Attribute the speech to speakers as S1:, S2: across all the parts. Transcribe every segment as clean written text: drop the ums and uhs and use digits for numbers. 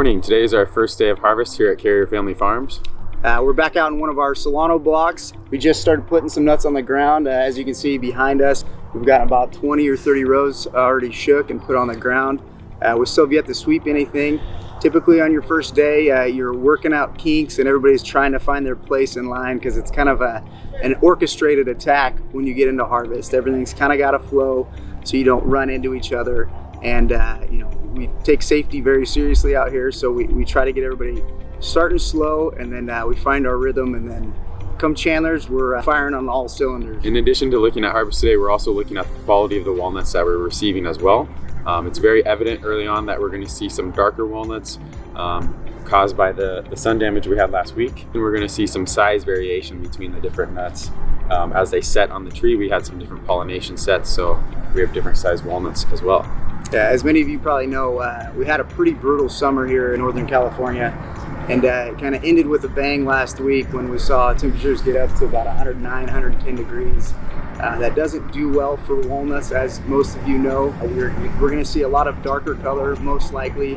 S1: morning. Today is our first day of harvest here at Carriere Family Farms.
S2: We're back out in one of our Solano blocks. We just started putting some nuts on the ground. As you can see behind us, we've got about 20 or 30 rows already shook and put on the ground. We still have yet to sweep anything. Typically on your first day, you're working out kinks and everybody's trying to find their place in line because it's kind of an orchestrated attack when you get into harvest. Everything's kind of got to flow so you don't run into each other. And we take safety very seriously out here, so we try to get everybody starting slow, and then we find our rhythm, and then come Chandler's, we're firing on all cylinders.
S1: In addition to looking at harvest today, we're also looking at the quality of the walnuts that we're receiving as well. It's very evident early on that we're going to see some darker walnuts caused by the sun damage we had last week, and we're going to see some size variation between the different nuts. As they set on the tree, we had some different pollination sets, so we have different size walnuts as well.
S2: Yeah, as many of you probably know, we had a pretty brutal summer here in Northern California, and it kind of ended with a bang last week when we saw temperatures get up to about 109, 110 degrees. That doesn't do well for walnuts, as most of you know. We're going to see a lot of darker color, most likely,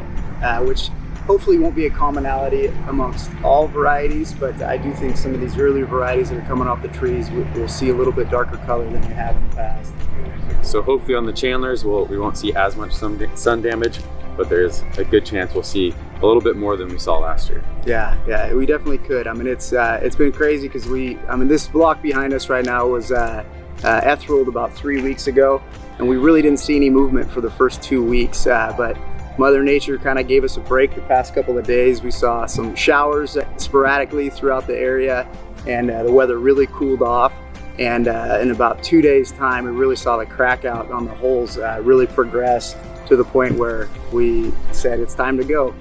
S2: which hopefully won't be a commonality amongst all varieties, but I do think some of these earlier varieties that are coming off the trees will see a little bit darker color than they have in the past.
S1: So hopefully on the Chandlers, we won't see as much sun damage, but there's a good chance we'll see a little bit more than we saw last year.
S2: Yeah, we definitely could. I mean, it's been crazy because this block behind us right now was etherealed about 3 weeks ago, and we really didn't see any movement for the first 2 weeks, but Mother Nature kind of gave us a break the past couple of days. We saw some showers sporadically throughout the area, and the weather really cooled off. And in about 2 days' time, we really saw the crack out on the holes really progress to the point where we said it's time to go.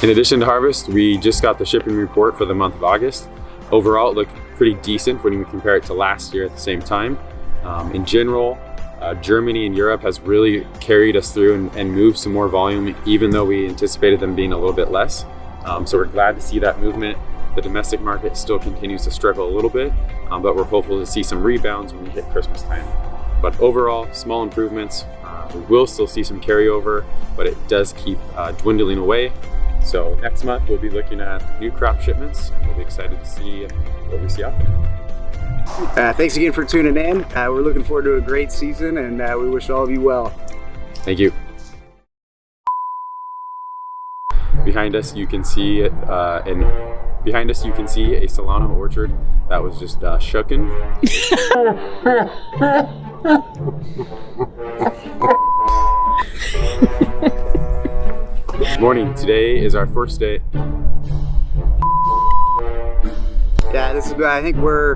S1: In addition to harvest, we just got the shipping report for the month of August. Overall, it looked pretty decent when we compare it to last year at the same time. In general, Germany and Europe has really carried us through and moved some more volume, even though we anticipated them being a little bit less. So we're glad to see that movement. The domestic market still continues to struggle a little bit, but we're hopeful to see some rebounds when we hit Christmas time. But overall, small improvements. We will still see some carryover, but it does keep dwindling away. So next month, we'll be looking at new crop shipments. We'll be excited to see what we see out there.
S2: Thanks again for tuning in. We're looking forward to a great season, and we wish all of you well.
S1: Thank you. Behind us, you can see a Solano orchard that was just shooken. Morning. Today is our first day.
S2: Yeah, I think we're